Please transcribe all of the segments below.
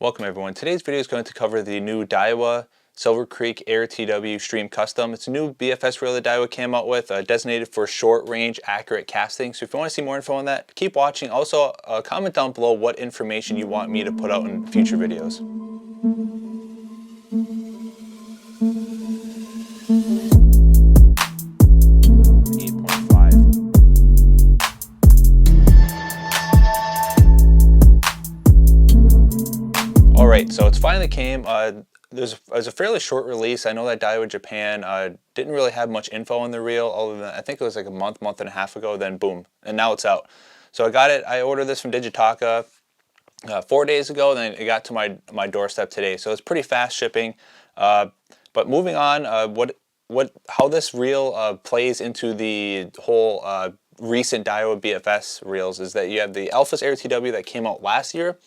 Welcome everyone. Today's video is going to cover the new Daiwa Silver Creek AIR TW Stream Custom. It's a new BFS reel that Daiwa came out with, designated for short range accurate casting. So if you want to see more info on that, keep watching. Also, comment down below what information you want me to put out in future videos. Alright, so it's finally came. There's a fairly short release. I know that Daiwa Japan didn't really have much info on the reel, other than I think it was like a month and a half ago, then boom, and now it's out. So I got it, I ordered this from Digitaka 4 days ago, and then it got to my doorstep today. So it's pretty fast shipping. But moving on, how this reel plays into the whole recent Daiwa BFS reels is that you have the Alpha's AIR TW that came out last year.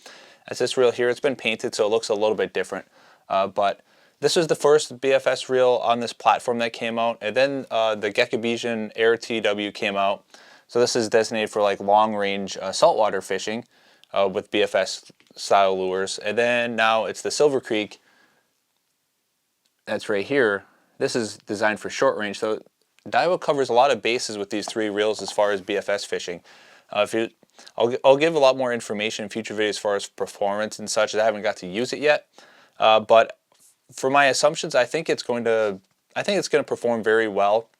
As this reel here, it's been painted so it looks a little bit different. But this was the first BFS reel on this platform that came out. And then the Gekkabijin AIR TW came out. So this is designated for like long range saltwater fishing with BFS style lures. And then now it's the Silver Creek that's right here. This is designed for short range. So Daiwa covers a lot of bases with these three reels as far as BFS fishing. I'll give a lot more information in future videos as far as performance and such. I haven't got to use it yet, but for my assumptions, I think it's going to perform very well.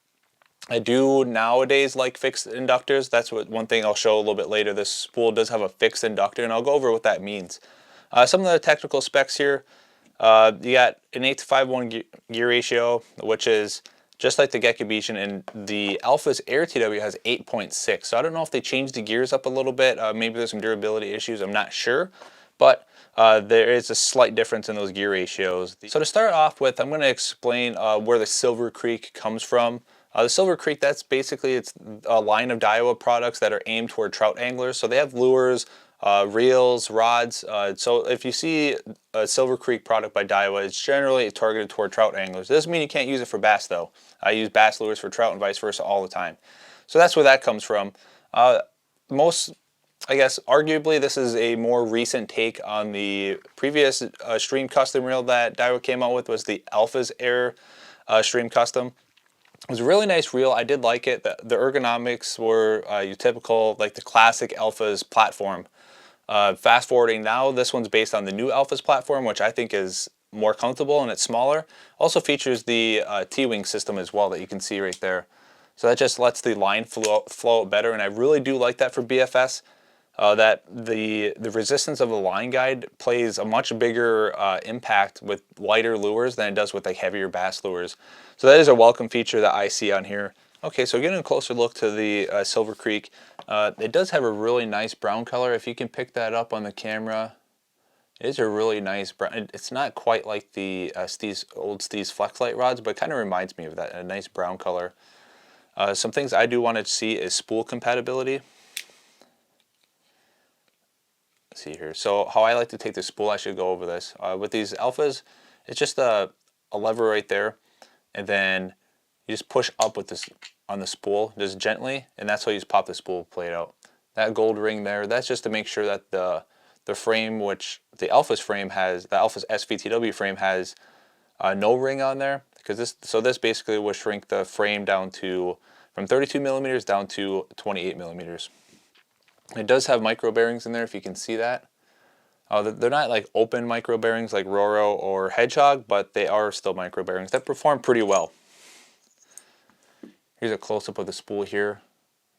I do nowadays like fixed inductors. That's one thing I'll show a little bit later. This spool does have a fixed inductor, and I'll go over what that means. Some of the technical specs here. You got an 8:5:1 gear ratio, which is just like the Gekkabijin, and the Alpha's AIR TW has 8.6. So I don't know if they changed the gears up a little bit. Maybe there's some durability issues. I'm not sure. But there is a slight difference in those gear ratios. So to start off with, I'm going to explain where the Silver Creek comes from. The Silver Creek, it's a line of Daiwa products that are aimed toward trout anglers. So they have lures, reels, rods. So if you see a Silver Creek product by Daiwa, it's generally targeted toward trout anglers. It doesn't mean you can't use it for bass though. I use bass lures for trout and vice versa all the time. So that's where that comes from. I guess arguably this is a more recent take on the previous Stream Custom reel that Daiwa came out with, was the Alpha's AIR Stream Custom. It was a really nice reel. I did like it. The ergonomics were your typical, like the classic Alpha's platform. Fast forwarding now, this one's based on the new Alpha's platform, which I think is more comfortable and it's smaller. Also features the T-wing system as well that you can see right there. So that just lets the line flow better, and I really do like that for BFS. That the resistance of the line guide plays a much bigger impact with lighter lures than it does with like heavier bass lures. So that is a welcome feature that I see on here. Okay, so getting a closer look to the Silver Creek, it does have a really nice brown color. If you can pick that up on the camera, it is a really nice brown. It's not quite like the old Steve's Flexlight rods, but it kind of reminds me of that, a nice brown color. Some things I do want to see is spool compatibility. Let's see here. So how I like to take the spool, I should go over this. With these Alphas, it's just a lever right there, and then you just push up with this on the spool, just gently, and that's how you just pop the spool plate out. That gold ring there, that's just to make sure that the frame, which the Alpha's frame has, the Alpha's SVTW frame has no ring on there, because this basically will shrink the frame down to from 32 millimeters down to 28 millimeters. It does have micro bearings in there, if you can see that. They're not like open micro bearings like Roro or Hedgehog, but they are still micro bearings that perform pretty well. Here's a close-up of the spool here.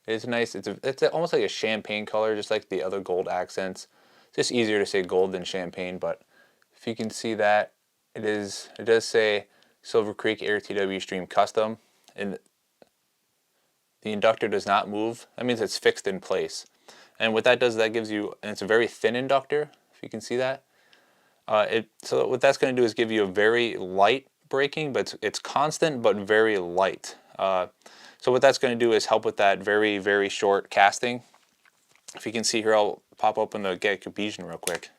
It's nice. It's almost like a champagne color, just like the other gold accents. It's just easier to say gold than champagne, but if you can see that, it does say Silver Creek AIR TW Stream Custom, and the inductor does not move. That means it's fixed in place. And what that does, that gives you, and it's a very thin inductor, if you can see that. So what that's going to do is give you a very light braking, but it's constant but very light. So what that's going to do is help with that very, very short casting. If you can see here, I'll pop open the Gekkabijin real quick.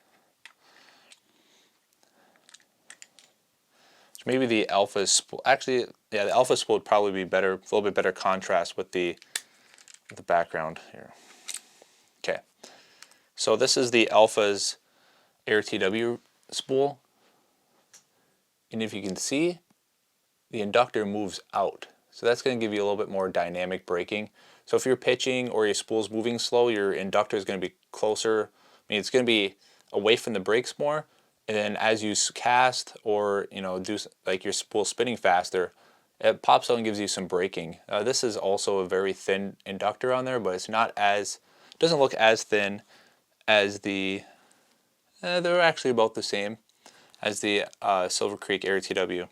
So maybe the Alpha spool, actually, yeah, the Alpha spool would probably be better, a little bit better contrast with the background here. Okay, so this is the Alpha's AIR TW spool, and if you can see, the inductor moves out. So that's going to give you a little bit more dynamic braking. So if you're pitching or your spool's moving slow, your inductor is going to be closer. I mean, it's going to be away from the brakes more. And then as you cast or do like your spool spinning faster, it pops out and gives you some braking. This is also a very thin inductor on there, but it's not as, doesn't look as thin as the, they're actually about the same as the Silver Creek AIR TW.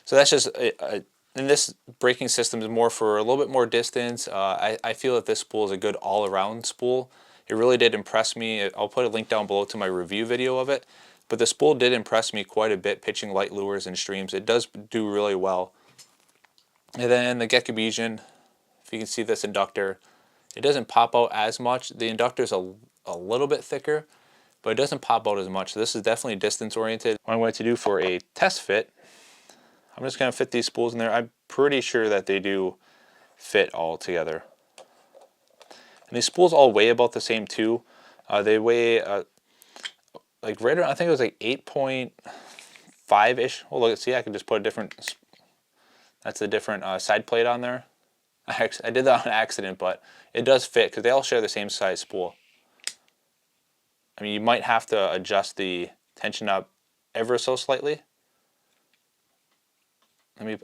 So that's just, and this braking system is more for a little bit more distance. I feel that this spool is a good all-around spool. It really did impress me. I'll put a link down below to my review video of it. But the spool did impress me quite a bit pitching light lures and streams. It does do really well. And then the Gekkabijin, if you can see this inductor, it doesn't pop out as much. The inductor is a little bit thicker, but it doesn't pop out as much. So this is definitely distance oriented. What I'm going to do for a test fit, I'm just going to fit these spools in there. I'm pretty sure that they do fit all together. And these spools all weigh about the same too. They weigh like right around, I think it was like 8.5-ish. Oh look, see, I can just put a different, that's a different side plate on there. I did that on accident, but it does fit because they all share the same size spool. I mean, you might have to adjust the tension up ever so slightly. Let me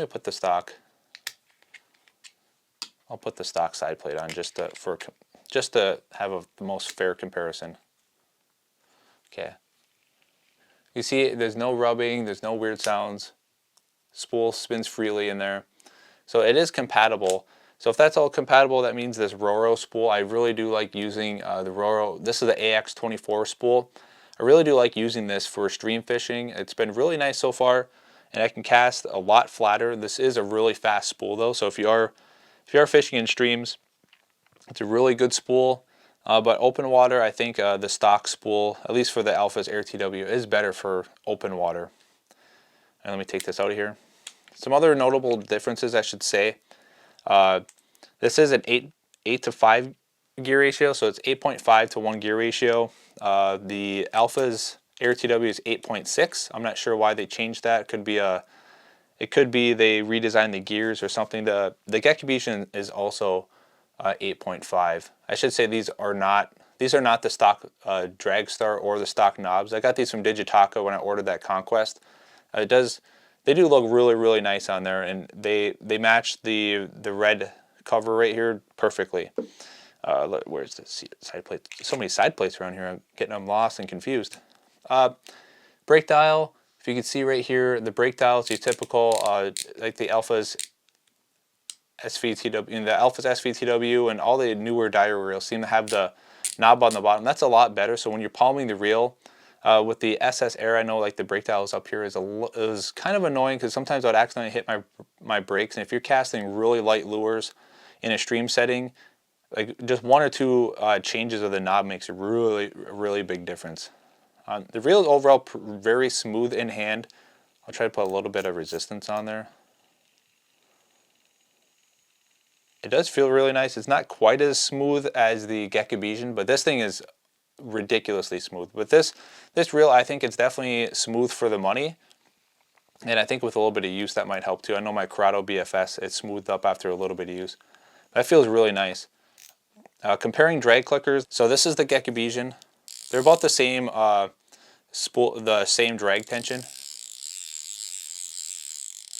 put the stock. I'll put the stock side plate on just to have the most fair comparison. Okay. You see, there's no rubbing, there's no weird sounds. Spool spins freely in there. So it is compatible. So if that's all compatible, that means this Roro spool, I really do like using the Roro. This is the AX24 spool. I really do like using this for stream fishing. It's been really nice so far, and I can cast a lot flatter. This is a really fast spool though, so if you are fishing in streams, it's a really good spool. But open water, I think the stock spool, at least for the Alpha's AIR TW, is better for open water. And let me take this out of here. Some other notable differences, I should say. This is an 8 to 5 gear ratio, so it's 8.5 to 1 gear ratio. The Alpha's AIR TW is 8.6. I'm not sure why they changed that. It could be they redesigned the gears or something. The Gekkabijin is also 8.5. I should say these are not the stock drag star or the stock knobs. I got these from Digitaka when I ordered that Conquest. They do look really, really nice on there, and they match the red cover right here perfectly. Where's the side plate? So many side plates around here. I'm getting them lost and confused. Brake dial. If you can see right here, the brake dial is your typical like the Alpha's SVTW, the Alpha's SVTW, and all the newer Daiwa reels seem to have the knob on the bottom. That's a lot better. So when you're palming the reel with the SS Air, I know like the brake dial is up here, is kind of annoying because sometimes I'd accidentally hit my brakes. And if you're casting really light lures in a stream setting, like just one or two changes of the knob makes a really big difference. The reel is overall very smooth in hand. I'll try to put a little bit of resistance on there. It does feel really nice. It's not quite as smooth as the Gekkabijin, but this thing is ridiculously smooth. But this reel, I think it's definitely smooth for the money. And I think with a little bit of use, that might help too. I know my Corrado BFS, it's smoothed up after a little bit of use. That feels really nice. Comparing drag clickers, so this is the Gekkabijin. They're about the same the same drag tension.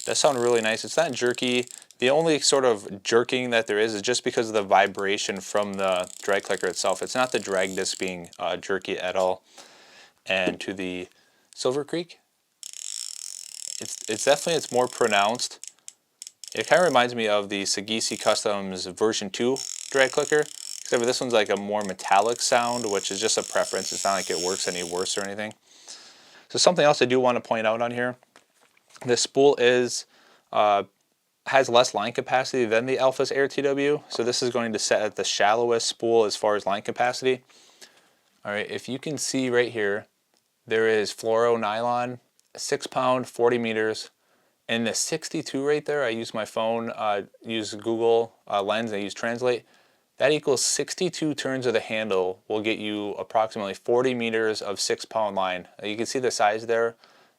Does sound really nice. It's not jerky. The only sort of jerking that there is just because of the vibration from the drag clicker itself. It's not the drag disc being jerky at all. And to the Silver Creek, it's more pronounced. It kind of reminds me of the Sagisi Customs version 2 drag clicker, except for this one's like a more metallic sound, which is just a preference. It's not like it works any worse or anything. So something else I do want to point out on here, this spool has less line capacity than the Alpha's AIR TW, so this is going to set at the shallowest spool as far as line capacity. Alright, if you can see right here, there is fluoro nylon, 6 pound, 40 meters, and the 62 right there, I use my phone, use Google Lens, I use Translate. That equals 62 turns of the handle will get you approximately 40 meters of 6-pound line. You can see the size there.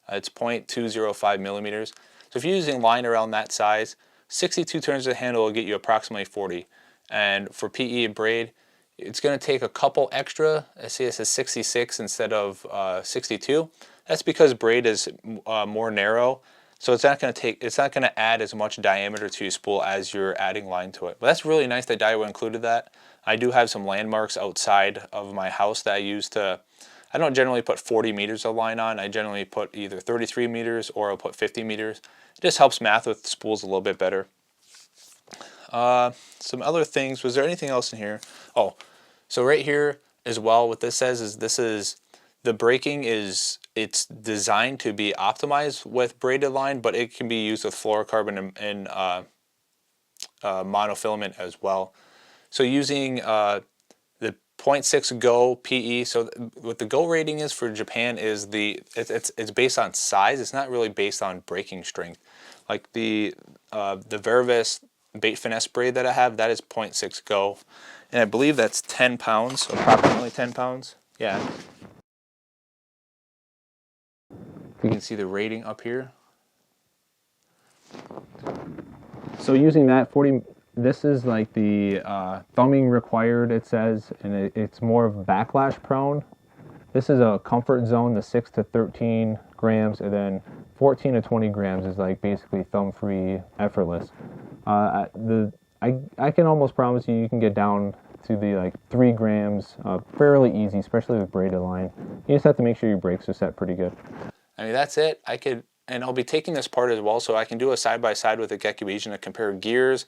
It's 0.205 millimeters. So if you're using line around that size, 62 turns of the handle will get you approximately 40. And for PE and braid, it's going to take a couple extra. I see it says 66 instead of 62. That's because braid is more narrow, so it's not going to add as much diameter to your spool as you're adding line to it. But that's really nice that Daiwa included that. I do have some landmarks outside of my house that I use to. I don't generally put 40 meters of line on. I generally put either 33 meters or I'll put 50 meters. It just helps math with spools a little bit better. Some other things. Was there anything else in here? Oh, so right here as well, what this says is the braking it's designed to be optimized with braided line, but it can be used with fluorocarbon and monofilament as well. So using the 0.6 Go PE. So what the Go rating is for Japan is it's based on size. It's not really based on braking strength. Like the Verivis bait finesse braid that I have, that is 0.6 Go, and I believe that's 10 pounds, approximately 10 pounds. Yeah. You can see the rating up here. So using that 40, this is like the thumbing required, it says, and it's more of backlash prone. This is a comfort zone, the 6 to 13 grams, and then 14 to 20 grams is like basically thumb-free, effortless. I can almost promise you can get down to the like 3 grams fairly easy, especially with braided line. You just have to make sure your brakes are set pretty good. I mean, that's it. And I'll be taking this part as well, so I can do a side-by-side with the Gekkabijin to compare gears,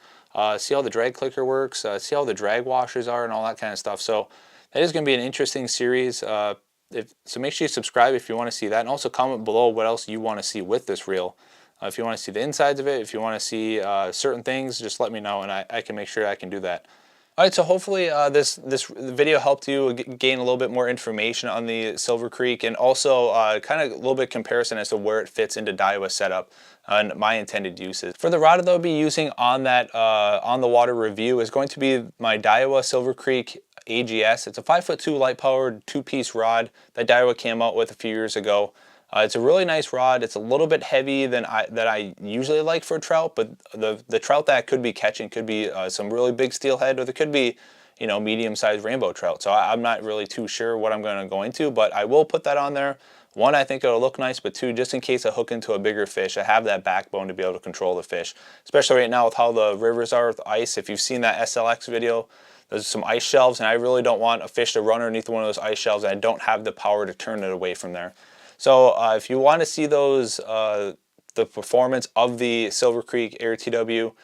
see how the drag clicker works, see how the drag washers are, and all that kind of stuff. So that is going to be an interesting series. So make sure you subscribe if you want to see that, and also comment below what else you want to see with this reel. If you want to see the insides of it, if you want to see certain things, just let me know, and I can make sure I can do that. All right, so hopefully this video helped you gain a little bit more information on the Silver Creek, and also kind of a little bit comparison as to where it fits into Daiwa's setup and my intended uses. For the rod that I'll be using on that on the water review is going to be my Daiwa Silver Creek AGS. It's a 5'2" light powered 2-piece rod that Daiwa came out with a few years ago. It's a really nice rod. It's a little bit heavy than I usually like for trout, but the trout that I could be catching could be some really big steelhead, or there could be, you know, medium-sized rainbow trout. So I'm not really too sure what I'm going to go into, but I will put that on there. One, I think it'll look nice, but two, just in case I hook into a bigger fish, I have that backbone to be able to control the fish. Especially right now with how the rivers are with ice. If you've seen that SLX video, there's some ice shelves, and I really don't want a fish to run underneath one of those ice shelves, and I don't have the power to turn it away from there. So if you want to see those, the performance of the Silver Creek AIR TW,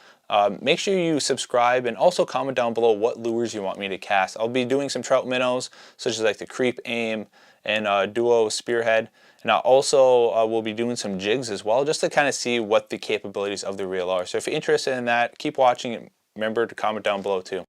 make sure you subscribe and also comment down below what lures you want me to cast. I'll be doing some trout minnows, such as like the Creep Aim and Duo Spearhead. And I also will be doing some jigs as well, just to kind of see what the capabilities of the reel are. So if you're interested in that, keep watching and remember to comment down below too.